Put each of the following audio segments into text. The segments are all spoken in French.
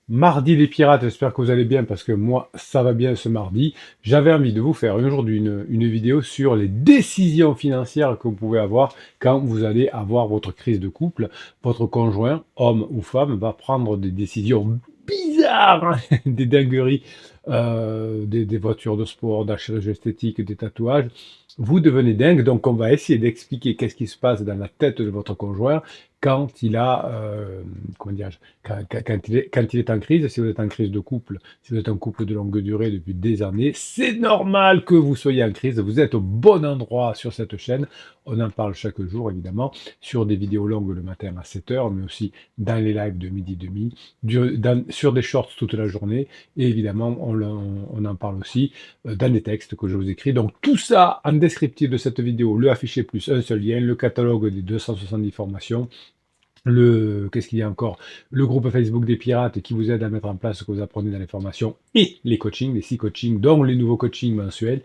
Mardi des pirates, j'espère que vous allez bien parce que moi ça va bien ce mardi. J'avais envie de vous faire aujourd'hui une vidéo sur les décisions financières que vous pouvez avoir quand vous allez avoir votre crise de couple. Votre conjoint, homme ou femme, va prendre des décisions bizarres, hein, des dingueries, des voitures de sport, de la chirurgie esthétique, des tatouages. Vous devenez dingue, donc on va essayer d'expliquer qu'est-ce qui se passe dans la tête de votre conjoint quand il a, comment dirais-je, quand il est en crise. Si vous êtes en crise de couple, si vous êtes un couple de longue durée depuis des années, c'est normal que vous soyez en crise. Vous êtes au bon endroit sur cette chaîne. On en parle chaque jour, évidemment, sur des vidéos longues le matin à 7 h, mais aussi dans les lives de midi et demi, sur des shorts toute la journée. Et évidemment, on en parle aussi dans les textes que je vous écris. Donc tout ça en descriptif de cette vidéo, le affiché plus un seul lien, le catalogue des 270 formations, qu'est-ce qu'il y a encore? Le groupe Facebook des pirates qui vous aide à mettre en place ce que vous apprenez dans les formations et les coachings, les 6 coachings, dont les nouveaux coachings mensuels.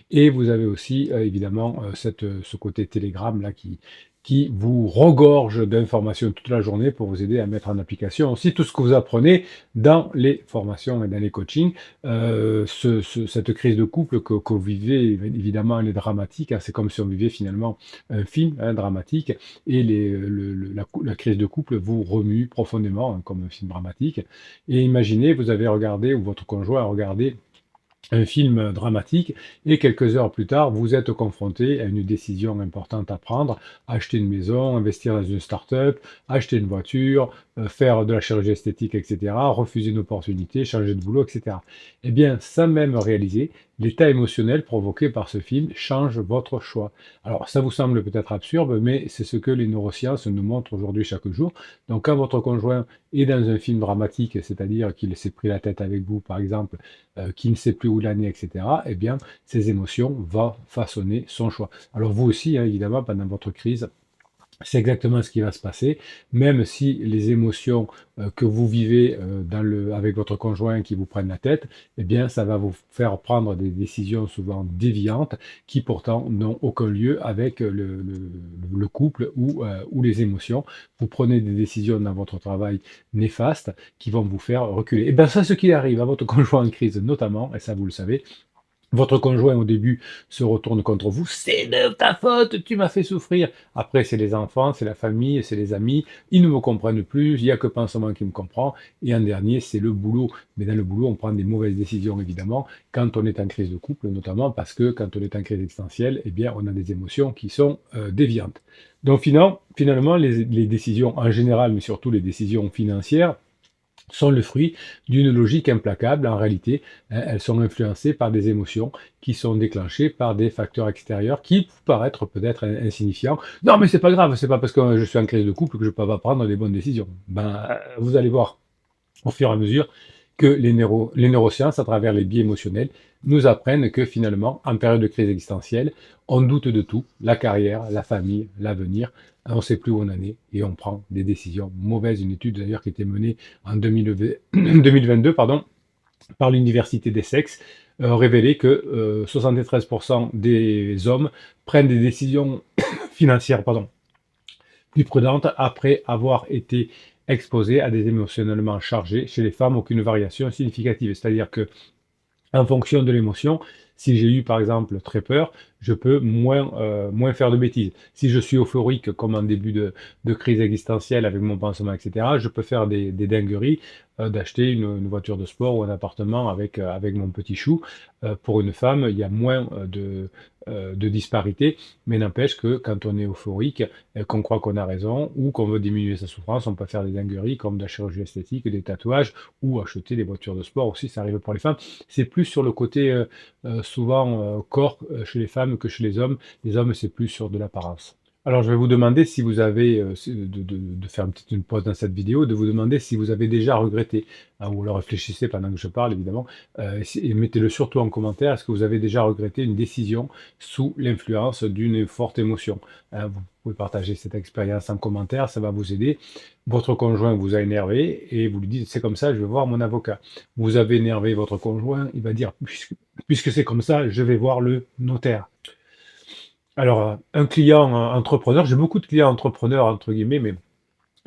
Et vous avez aussi, évidemment, ce côté Telegram là qui vous regorge d'informations toute la journée pour vous aider à mettre en application aussi tout ce que vous apprenez dans les formations et dans les coachings. Cette crise de couple que vous vivez, évidemment, elle est dramatique, hein. C'est comme si on vivait finalement un film, hein, dramatique, et la crise de couple vous remue profondément, hein, comme un film dramatique. Et imaginez, vous avez regardé, ou votre conjoint a regardé un film dramatique, et quelques heures plus tard, vous êtes confronté à une décision importante à prendre: acheter une maison, investir dans une start-up, acheter une voiture, faire de la chirurgie esthétique, etc., refuser une opportunité, changer de boulot, etc. Eh bien, sans même réaliser, l'état émotionnel provoqué par ce film change votre choix. Alors, ça vous semble peut-être absurde, mais c'est ce que les neurosciences nous montrent aujourd'hui chaque jour. Donc, quand votre conjoint est dans un film dramatique, c'est-à-dire qu'il s'est pris la tête avec vous, par exemple, qui ne sait plus où l'année, etc., eh bien, ses émotions vont façonner son choix. Alors vous aussi, hein, évidemment, pendant votre crise, c'est exactement ce qui va se passer, même si les émotions que vous vivez avec votre conjoint qui vous prennent la tête, eh bien, ça va vous faire prendre des décisions souvent déviantes qui pourtant n'ont aucun lieu avec le couple ou les émotions. Vous prenez des décisions dans votre travail néfastes qui vont vous faire reculer. Et bien, ça, ce qui arrive à votre conjoint en crise notamment, et ça vous le savez, votre conjoint au début se retourne contre vous: «C'est de ta faute, tu m'as fait souffrir». Après, c'est les enfants, c'est la famille, c'est les amis, ils ne me comprennent plus, il y a que Pansement qui me comprend, et en dernier, c'est le boulot. Mais dans le boulot, on prend des mauvaises décisions évidemment, quand on est en crise de couple notamment, parce que quand on est en crise existentielle, eh bien, on a des émotions qui sont, déviantes. Donc finalement, les décisions en général, mais surtout les décisions financières, sont le fruit d'une logique implacable. En réalité, hein, elles sont influencées par des émotions qui sont déclenchées par des facteurs extérieurs qui peuvent paraître peut-être insignifiants. Non, mais c'est pas grave, c'est pas parce que je suis en crise de couple que je peux pas prendre les bonnes décisions. Ben, vous allez voir au fur et à mesure que les neurosciences, à travers les biais émotionnels, nous apprennent que finalement, en période de crise existentielle, on doute de tout: la carrière, la famille, l'avenir. On ne sait plus où on en est et on prend des décisions mauvaises. Une étude d'ailleurs qui était menée en 2022, pardon, par l'Université d'Essex, révélait que 73% des hommes prennent des décisions financières, pardon, plus prudentes après avoir été exposés à des émotionnellement chargés. Chez les femmes, aucune variation significative. C'est-à-dire que en fonction de l'émotion, si j'ai eu par exemple très peur, je peux moins faire de bêtises. Si je suis euphorique, comme en début de crise existentielle avec mon pansement, etc., je peux faire des dingueries, d'acheter une voiture de sport ou un appartement avec mon petit chou. Pour une femme, il y a moins de disparité, mais n'empêche que quand on est euphorique, qu'on croit qu'on a raison ou qu'on veut diminuer sa souffrance, on peut faire des dingueries comme de la chirurgie esthétique, des tatouages ou acheter des voitures de sport aussi, ça arrive pour les femmes. C'est plus sur le côté souvent corps chez les femmes que chez les hommes. Les hommes, c'est plus sur de l'apparence. Alors, je vais vous demander si vous avez, de faire une pause dans cette vidéo, de vous demander si vous avez déjà regretté, hein, ou alors réfléchissez pendant que je parle, évidemment, et mettez-le surtout en commentaire. Est-ce que vous avez déjà regretté une décision sous l'influence d'une forte émotion, hein? Vous pouvez partager cette expérience en commentaire, ça va vous aider. Votre conjoint vous a énervé et vous lui dites: «C'est comme ça, je vais voir mon avocat». Vous avez énervé votre conjoint, il va dire: puisque c'est comme ça, je vais voir le notaire». Alors, un client entrepreneur, j'ai beaucoup de clients entrepreneurs, entre guillemets, mais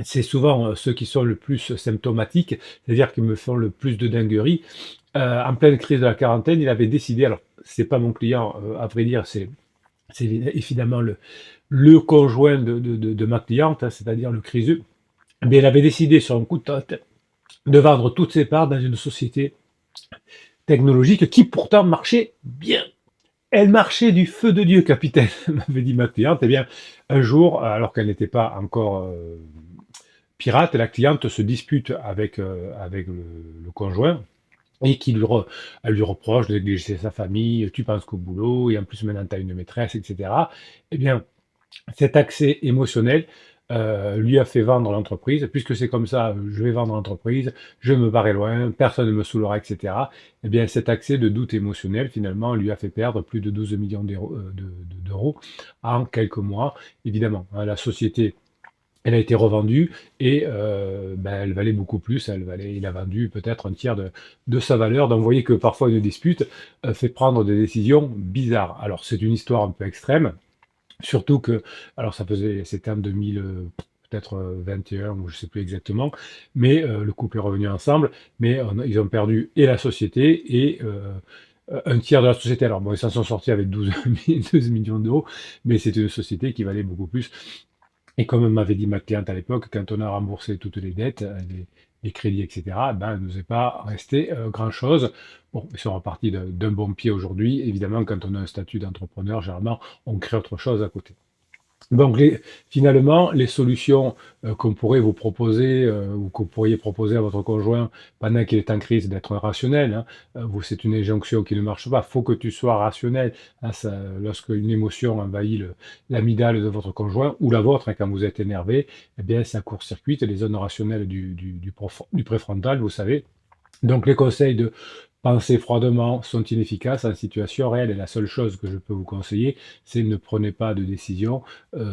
c'est souvent ceux qui sont le plus symptomatiques, c'est-à-dire qui me font le plus de dingueries. En pleine crise de la quarantaine, il avait décidé, alors c'est pas mon client, à vrai dire, c'est évidemment le conjoint de ma cliente, hein, c'est-à-dire le criseux. Eh bien, il avait décidé sur un coup de tête de vendre toutes ses parts dans une société technologique qui pourtant marchait bien. Elle marchait du feu de Dieu, capitaine, m'avait dit ma cliente. Eh bien, un jour, alors qu'elle n'était pas encore pirate, la cliente se dispute avec le conjoint et elle lui reproche de négliger sa famille, tu penses qu'au boulot, et en plus maintenant tu as une maîtresse, etc. Eh bien, cet accès émotionnel lui a fait vendre l'entreprise. Puisque c'est comme ça, je vais vendre l'entreprise, je vais me barrer loin, personne ne me saoulera, etc. Eh bien, cet accès de doute émotionnel, finalement, lui a fait perdre plus de 12 millions d'euros en quelques mois. Évidemment, hein, la société, elle a été revendue et ben, elle valait beaucoup plus. Il a vendu peut-être un tiers de sa valeur. Donc, vous voyez que parfois une dispute fait prendre des décisions bizarres. Alors, c'est une histoire un peu extrême. Surtout que, alors c'était en 2000, peut-être 21 ou je sais plus exactement, mais le couple est revenu ensemble, mais ils ont perdu et la société et un tiers de la société. Alors bon, ils s'en sont sortis avec 12 millions d'euros, mais c'était une société qui valait beaucoup plus. Et comme m'avait dit ma cliente à l'époque, quand on a remboursé toutes les dettes, les crédits, etc., ben, il ne nous est pas resté grand-chose. Bon, ils sont repartis d'un bon pied aujourd'hui. Évidemment, quand on a un statut d'entrepreneur, généralement, on crée autre chose à côté. Donc finalement, les solutions qu'on pourrait vous proposer ou que vous pourriez proposer à votre conjoint pendant qu'il est en crise, d'être rationnel, hein, c'est une injonction qui ne marche pas, il faut que tu sois rationnel, hein, lorsque une émotion envahit l'amygdale de votre conjoint ou la vôtre, hein, quand vous êtes énervé, eh bien ça court-circuite les zones rationnelles du préfrontal, vous savez. Donc les conseils de penser froidement sont inefficaces en situation réelle et la seule chose que je peux vous conseiller, c'est ne prenez pas de décision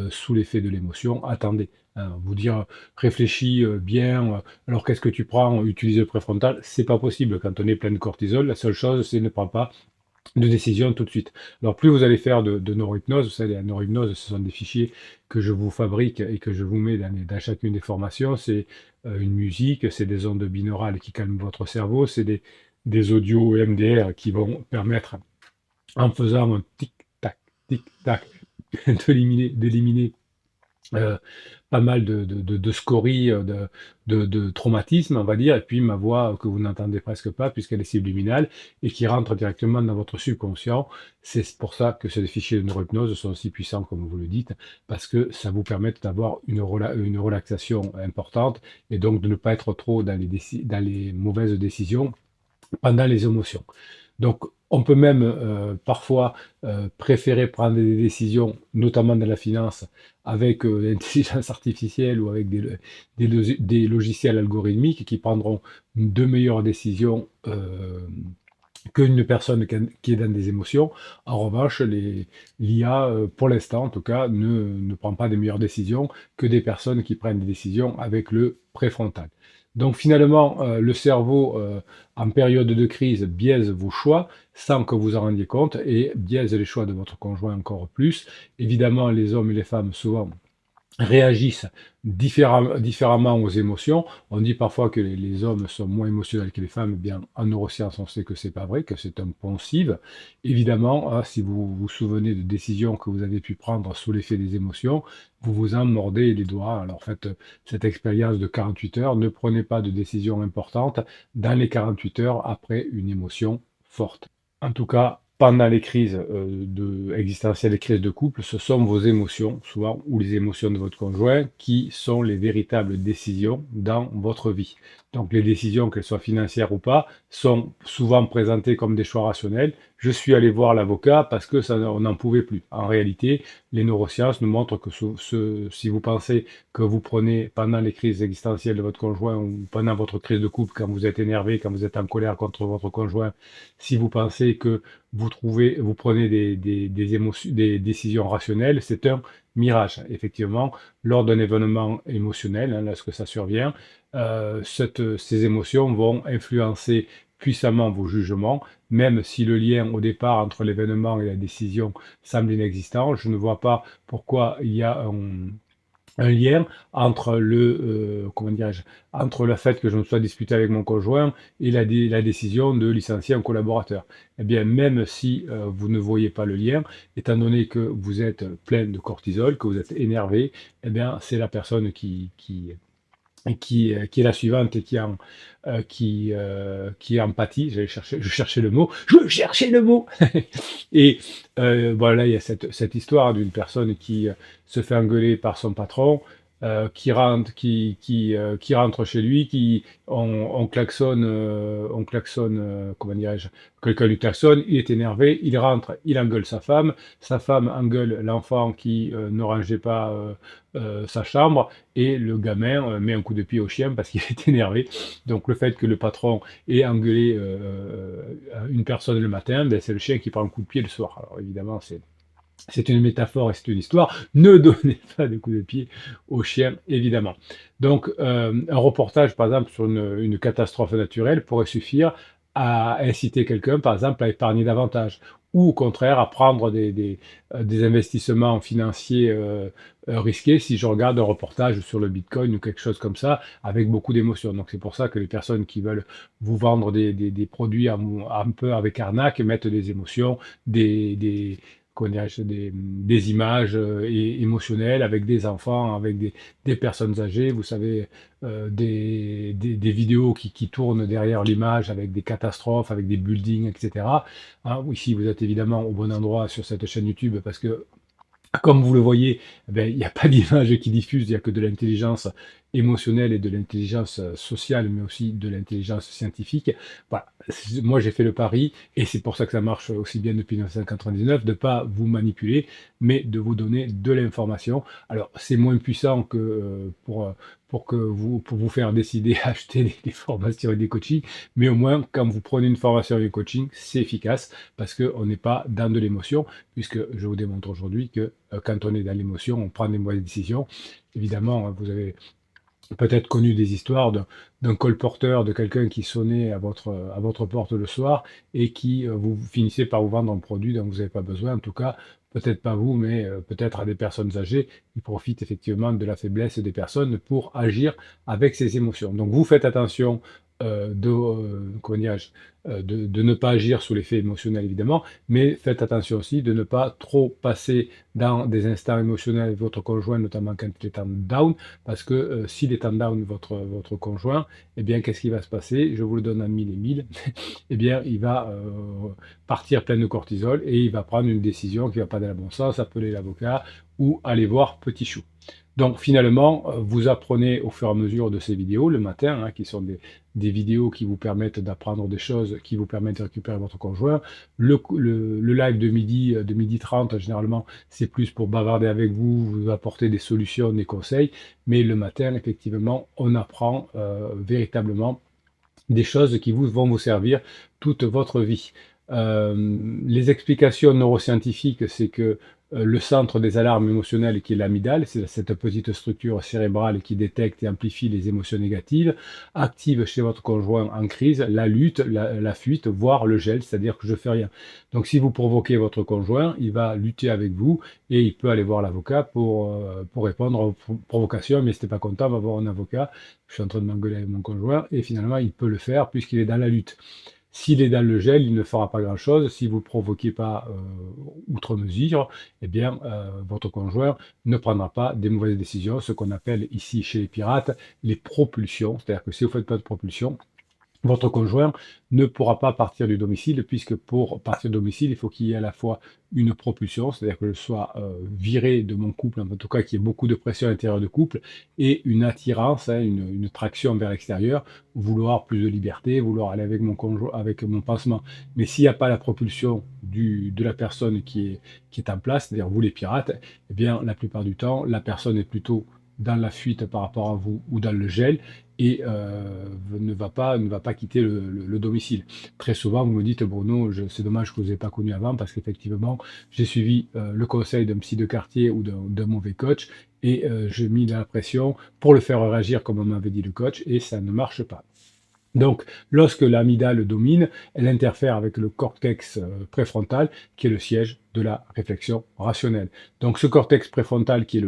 sous l'effet de l'émotion. Attendez, hein, vous dire réfléchis bien, alors qu'est-ce que tu prends, utilise le préfrontal, c'est pas possible quand on est plein de cortisol. La seule chose, c'est ne prends pas de décision tout de suite. Alors plus vous allez faire de neurohypnose, vous savez, la neurohypnose, ce sont des fichiers que je vous fabrique et que je vous mets dans chacune des formations. C'est une musique, c'est des ondes binaurales qui calment votre cerveau, c'est des audios EMDR qui vont permettre, en faisant un tic-tac, tic-tac, d'éliminer euh, pas mal de scories, de traumatismes, on va dire, et puis ma voix que vous n'entendez presque pas puisqu'elle est subliminale et qui rentre directement dans votre subconscient. C'est pour ça que ces fichiers de neurohypnose sont aussi puissants, comme vous le dites, parce que ça vous permet d'avoir une relaxation importante et donc de ne pas être trop dans les mauvaises décisions pendant les émotions. Donc, on peut même parfois préférer prendre des décisions, notamment dans la finance, avec l'intelligence artificielle ou avec des logiciels algorithmiques qui prendront de meilleures décisions qu'une personne qui est dans des émotions. En revanche, l'IA, pour l'instant en tout cas, ne prend pas des meilleures décisions que des personnes qui prennent des décisions avec le préfrontal. Donc finalement, le cerveau, en période de crise, biaise vos choix sans que vous en rendiez compte et biaise les choix de votre conjoint encore plus. Évidemment, les hommes et les femmes, souvent, réagissent différemment aux émotions. On dit parfois que les hommes sont moins émotionnels que les femmes. Eh bien, en neurosciences, on sait que c'est pas vrai, que c'est un poncif. Évidemment, hein, si vous vous souvenez de décisions que vous avez pu prendre sous l'effet des émotions, vous vous en mordez les doigts. Alors faites cette expérience de 48 heures. Ne prenez pas de décisions importantes dans les 48 heures après une émotion forte. En tout cas, pendant les crises existentielles, les crises de couple, ce sont vos émotions, souvent, ou les émotions de votre conjoint, qui sont les véritables décisions dans votre vie. Donc les décisions, qu'elles soient financières ou pas, sont souvent présentées comme des choix rationnels. Je suis allé voir l'avocat parce que ça, on n'en pouvait plus. En réalité, les neurosciences nous montrent que si vous pensez que vous prenez pendant les crises existentielles de votre conjoint ou pendant votre crise de couple, quand vous êtes énervé, quand vous êtes en colère contre votre conjoint, si vous pensez que vous prenez des décisions rationnelles, c'est un mirage. Effectivement, lors d'un événement émotionnel, hein, lorsque ça survient, ces émotions vont influencer puissamment vos jugements, même si le lien au départ entre l'événement et la décision semble inexistant. Je ne vois pas pourquoi il y a un lien entre comment dirais-je? Entre le fait que je me sois disputé avec mon conjoint et la décision de licencier un collaborateur. Eh bien, même si, vous ne voyez pas le lien, étant donné que vous êtes plein de cortisol, que vous êtes énervé, eh bien, c'est la personne qui est la suivante et qui empathie. Je cherchais le mot, je cherchais le mot. Et voilà, il y a cette histoire d'une personne qui se fait engueuler par son patron, qui rentre chez lui, on klaxonne, comment dirais-je, quelqu'un lui klaxonne, il est énervé, il rentre, il engueule sa femme engueule l'enfant qui ne rangeait pas sa chambre, et le gamin met un coup de pied au chien parce qu'il est énervé. Donc le fait que le patron ait engueulé une personne le matin, ben, c'est le chien qui prend un coup de pied le soir. Alors évidemment, c'est une métaphore et c'est une histoire. Ne donnez pas de coups de pied aux chiens, évidemment. Donc, un reportage, par exemple, sur une catastrophe naturelle pourrait suffire à inciter quelqu'un, par exemple, à épargner davantage, ou au contraire, à prendre des investissements financiers risqués si je regarde un reportage sur le Bitcoin ou quelque chose comme ça, avec beaucoup d'émotions. Donc, c'est pour ça que les personnes qui veulent vous vendre des produits un peu avec arnaque mettent des émotions, des comment dirais-je, des images émotionnelles avec des enfants, avec des personnes âgées, vous savez, des vidéos qui tournent derrière l'image avec des catastrophes, avec des buildings, etc. Hein, ici, vous êtes évidemment au bon endroit sur cette chaîne YouTube parce que comme vous le voyez, eh ben, il n'y a pas d'image qui diffuse, il n'y a que de l'intelligence émotionnelle et de l'intelligence sociale, mais aussi de l'intelligence scientifique. Voilà. Moi, j'ai fait le pari, et c'est pour ça que ça marche aussi bien depuis 1999, de ne pas vous manipuler, mais de vous donner de l'information. Alors, c'est moins puissant que pour vous faire décider à acheter des formations et des coachings, mais au moins, quand vous prenez une formation et un coaching, c'est efficace parce qu'on n'est pas dans de l'émotion, puisque je vous démontre aujourd'hui que quand on est dans l'émotion, on prend des mauvaises décisions. Évidemment, hein, vous avez peut-être connu des histoires d'un colporteur, de quelqu'un qui sonnait à votre porte le soir et qui vous finissait par vous vendre un produit dont vous n'avez pas besoin. En tout cas, peut-être pas vous, mais peut-être à des personnes âgées qui profitent effectivement de la faiblesse des personnes pour agir avec ces émotions. Donc vous faites attention comment dirais-je, de ne pas agir sous l'effet émotionnel évidemment, mais faites attention aussi de ne pas trop passer dans des instants émotionnels avec votre conjoint, notamment quand il est en down, parce que s'il est en down, votre conjoint, eh bien, qu'est-ce qui va se passer? Je vous le donne en mille et mille. Eh bien, il va partir plein de cortisol et il va prendre une décision qui ne va pas dans le bon sens, appeler l'avocat ou aller voir Petit Chou. Donc finalement, vous apprenez au fur et à mesure de ces vidéos le matin, hein, qui sont des vidéos qui vous permettent d'apprendre des choses, qui vous permettent de récupérer votre conjoint. Le live de midi 30, généralement, c'est plus pour bavarder avec vous, vous apporter des solutions, des conseils. Mais le matin, effectivement, on apprend véritablement des choses qui vont vous servir toute votre vie. Les explications neuroscientifiques, c'est que le centre des alarmes émotionnelles, qui est l'amygdale, c'est cette petite structure cérébrale qui détecte et amplifie les émotions négatives, active chez votre conjoint en crise la lutte, la fuite, voire le gel, c'est-à-dire que je fais rien. Donc si vous provoquez votre conjoint, il va lutter avec vous et il peut aller voir l'avocat pour répondre aux provocations, mais si t'es pas content, va voir un avocat. Je suis en train de m'engueuler avec mon conjoint, et finalement, il peut le faire puisqu'il est dans la lutte. S'il est dans le gel, il ne fera pas grand-chose. Si vous ne provoquez pas outre mesure, eh bien, votre conjoint ne prendra pas des mauvaises décisions, ce qu'on appelle ici chez les pirates les propulsions. C'est-à-dire que si vous ne faites pas de propulsion, votre conjoint ne pourra pas partir du domicile, puisque pour partir du domicile, il faut qu'il y ait à la fois une propulsion, c'est-à-dire que je sois viré de mon couple, en tout cas qu'il y ait beaucoup de pression à l'intérieur du couple, et une attirance, hein, une traction vers l'extérieur, vouloir plus de liberté, vouloir aller avec mon conjoint, avec mon pansement. Mais s'il n'y a pas la propulsion de la personne qui est en place, c'est-à-dire vous les pirates, eh bien la plupart du temps, la personne est plutôt dans la fuite par rapport à vous ou dans le gel, et ne va pas quitter le domicile. Très souvent, vous me dites, Bruno, c'est dommage que vous n'ayez pas connu avant, parce qu'effectivement, j'ai suivi le conseil d'un psy de quartier ou d'un mauvais coach, et j'ai mis de la pression pour le faire réagir comme on m'avait dit le coach, et ça ne marche pas. Donc, lorsque l'amygdale domine, elle interfère avec le cortex préfrontal, qui est le siège de la réflexion rationnelle. Donc ce cortex préfrontal qui est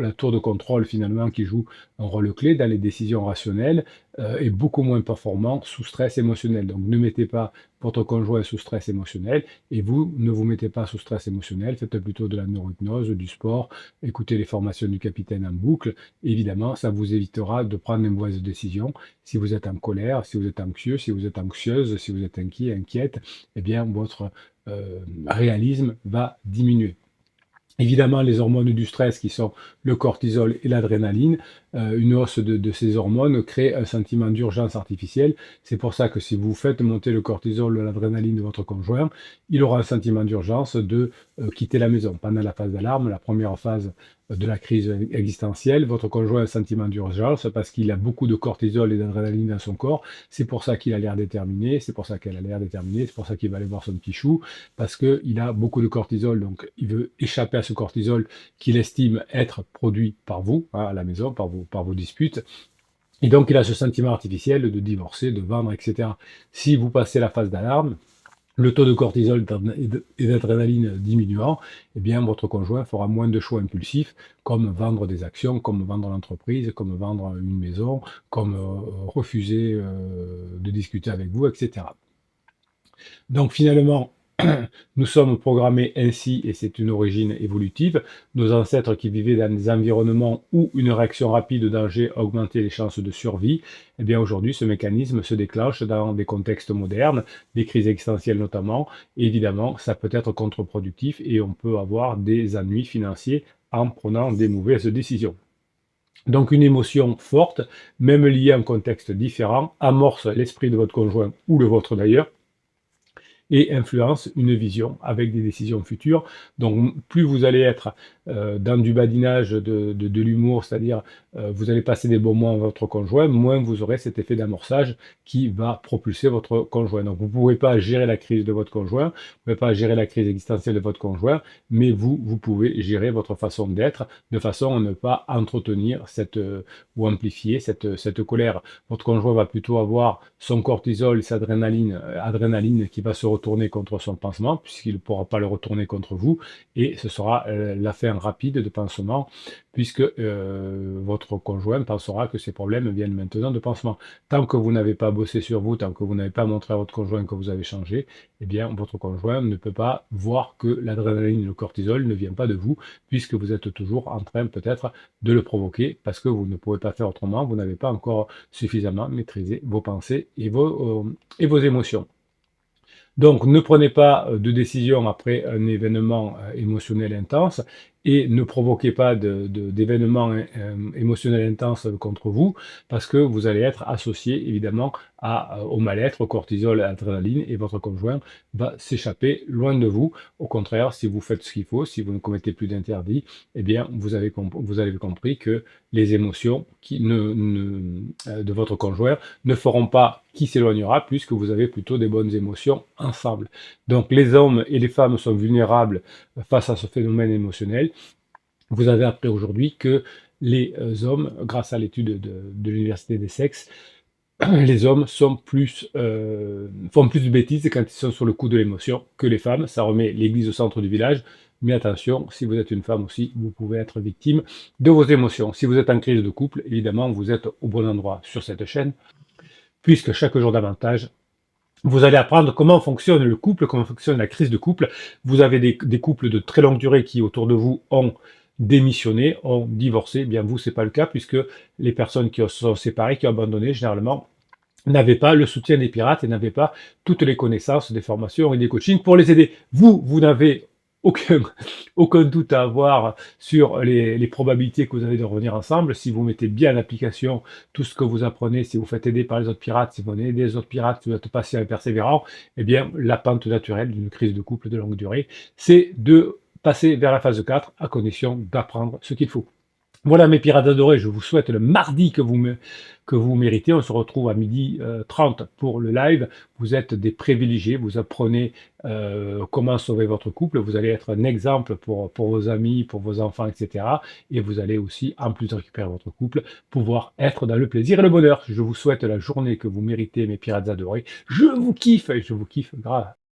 la tour de contrôle finalement qui joue un rôle clé dans les décisions rationnelles est beaucoup moins performant sous stress émotionnel. Donc ne mettez pas votre conjoint sous stress émotionnel et vous ne vous mettez pas sous stress émotionnel, faites plutôt de la neurohypnose, du sport, écoutez les formations du capitaine en boucle. Évidemment, ça vous évitera de prendre des mauvaises décisions. Si vous êtes en colère, si vous êtes anxieux, si vous êtes anxieuse, si vous êtes inquiet, inquiète, eh bien votre réalisme va diminuer. Évidemment, les hormones du stress qui sont le cortisol et l'adrénaline, une hausse de ces hormones crée un sentiment d'urgence artificielle. C'est pour ça que si vous faites monter le cortisol ou l'adrénaline de votre conjoint, il aura un sentiment d'urgence de quitter la maison. Pendant la phase d'alarme, la première phase de la crise existentielle, votre conjoint a un sentiment d'urgence parce qu'il a beaucoup de cortisol et d'adrénaline dans son corps. C'est pour ça qu'il a l'air déterminé, c'est pour ça qu'elle a l'air déterminée, c'est pour ça qu'il va aller voir son petit chou, parce qu'il a beaucoup de cortisol, donc il veut échapper à ce cortisol qu'il estime être produit par vous, hein, à la maison, par vos disputes. Et donc il a ce sentiment artificiel de divorcer, de vendre, etc. Si vous passez la phase d'alarme, le taux de cortisol et d'adrénaline diminuant, eh bien, votre conjoint fera moins de choix impulsifs, comme vendre des actions, comme vendre l'entreprise, comme vendre une maison, comme refuser de discuter avec vous, etc. Donc finalement, nous sommes programmés ainsi et c'est une origine évolutive. Nos ancêtres qui vivaient dans des environnements où une réaction rapide au danger augmentait les chances de survie, eh bien aujourd'hui ce mécanisme se déclenche dans des contextes modernes, des crises existentielles notamment. Et évidemment, ça peut être contre-productif et on peut avoir des ennuis financiers en prenant des mauvaises décisions. Donc une émotion forte, même liée à un contexte différent, amorce l'esprit de votre conjoint ou le vôtre d'ailleurs et influence une vision avec des décisions futures. Donc plus vous allez être dans du badinage de l'humour, c'est-à-dire vous allez passer des bons moments avec votre conjoint, moins vous aurez cet effet d'amorçage qui va propulser votre conjoint. Donc vous ne pouvez pas gérer la crise de votre conjoint, vous ne pouvez pas gérer la crise existentielle de votre conjoint, mais vous pouvez gérer votre façon d'être de façon à ne pas entretenir ou amplifier cette colère. Votre conjoint va plutôt avoir son cortisol, sa adrénaline qui va se retourner contre son pansement, puisqu'il ne pourra pas le retourner contre vous, et ce sera la fin rapide de pansement, puisque votre conjoint pensera que ces problèmes viennent maintenant de pansement. Tant que vous n'avez pas bossé sur vous, tant que vous n'avez pas montré à votre conjoint que vous avez changé, eh bien votre conjoint ne peut pas voir que l'adrénaline, le cortisol ne vient pas de vous, puisque vous êtes toujours en train peut-être de le provoquer, parce que vous ne pouvez pas faire autrement, vous n'avez pas encore suffisamment maîtrisé vos pensées et vos émotions. Donc, ne prenez pas de décision après un événement émotionnel intense et ne provoquez pas d'événements émotionnels intenses contre vous parce que vous allez être associé évidemment au mal-être, au cortisol, à l'adrénaline et votre conjoint va s'échapper loin de vous. Au contraire, si vous faites ce qu'il faut, si vous ne commettez plus d'interdits, eh bien, vous avez compris que les émotions de votre conjoint ne feront pas qui s'éloignera puisque vous avez plutôt des bonnes émotions ensemble. Donc les hommes et les femmes sont vulnérables face à ce phénomène émotionnel. Vous avez appris aujourd'hui que les hommes, grâce à l'étude de l'Université des sexes, les hommes font plus de bêtises quand ils sont sur le coup de l'émotion que les femmes. Ça remet l'église au centre du village. Mais attention, si vous êtes une femme aussi, vous pouvez être victime de vos émotions. Si vous êtes en crise de couple, évidemment, vous êtes au bon endroit sur cette chaîne, puisque chaque jour davantage, vous allez apprendre comment fonctionne le couple, comment fonctionne la crise de couple. Vous avez des couples de très longue durée qui, autour de vous, ont démissionné, ont divorcé. Eh bien, vous, c'est pas le cas, puisque les personnes qui se sont séparées, qui ont abandonné, généralement, n'avaient pas le soutien des pirates et n'avaient pas toutes les connaissances, des formations et des coachings pour les aider. Vous n'avez aucun doute à avoir sur les probabilités que vous avez de revenir ensemble. Si vous mettez bien en application tout ce que vous apprenez, si vous faites aider par les autres pirates, si vous aidez les autres pirates, si vous êtes patient et persévérant, eh bien, la pente naturelle d'une crise de couple de longue durée, c'est de passer vers la phase 4 à condition d'apprendre ce qu'il faut. Voilà mes pirates adorés, je vous souhaite le mardi que vous méritez. On se retrouve à 12h30 pour le live. Vous êtes des privilégiés, vous apprenez comment sauver votre couple. Vous allez être un exemple pour vos amis, pour vos enfants, etc. Et vous allez aussi, en plus de récupérer votre couple, pouvoir être dans le plaisir et le bonheur. Je vous souhaite la journée que vous méritez, mes pirates adorés. Je vous kiffe et je vous kiffe grave.